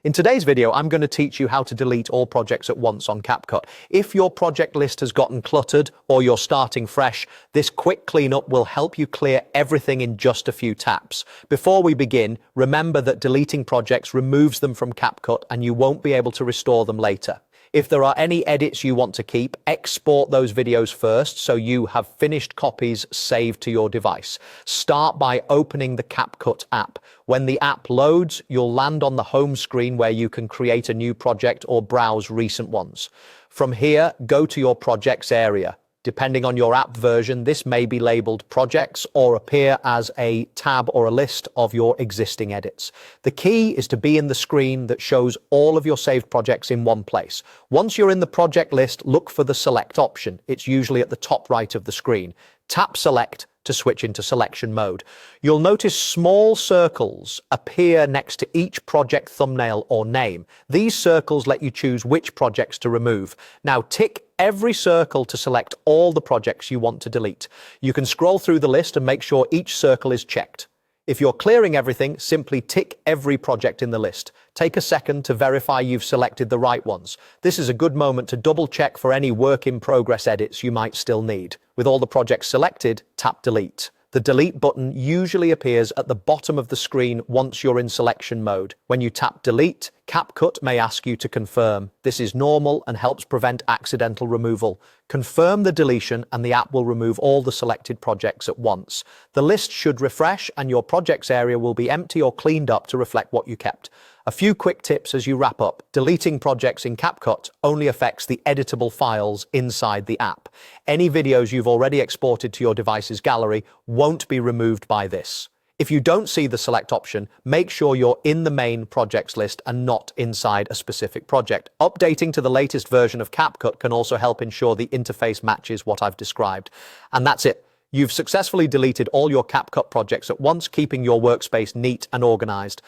In today's video, I'm going to teach you how to delete all projects at once on CapCut. If your project list has gotten cluttered or you're starting fresh, this quick cleanup will help you clear everything in just a few taps. Before we begin, remember that deleting projects removes them from CapCut and you won't be able to restore them later. If there are any edits you want to keep, export those videos first so you have finished copies saved to your device. Start by opening the CapCut app. When the app loads, you'll land on the home screen where you can create a new project or browse recent ones. From here, go to your projects area. Depending on your app version, this may be labeled projects or appear as a tab or a list of your existing edits. The key is to be in the screen that shows all of your saved projects in one place. Once you're in the project list, look for the select option. It's usually at the top right of the screen. Tap select to switch into selection mode. You'll notice small circles appear next to each project thumbnail or name. These circles let you choose which projects to remove. Now tick every circle to select all the projects you want to delete. You can scroll through the list and make sure each circle is checked. If you're clearing everything, simply tick every project in the list. Take a second to verify you've selected the right ones. This is a good moment to double check for any work-in-progress edits you might still need. With all the projects selected, tap delete. The delete button usually appears at the bottom of the screen once you're in selection mode. When you tap delete, CapCut may ask you to confirm. This is normal and helps prevent accidental removal. Confirm the deletion and the app will remove all the selected projects at once. The list should refresh and your projects area will be empty or cleaned up to reflect what you kept. A few quick tips as you wrap up. Deleting projects in CapCut only affects the editable files inside the app. Any videos you've already exported to your device's gallery won't be removed by this. If you don't see the select option, make sure you're in the main projects list and not inside a specific project. Updating to the latest version of CapCut can also help ensure the interface matches what I've described. And that's it. You've successfully deleted all your CapCut projects at once, keeping your workspace neat and organized.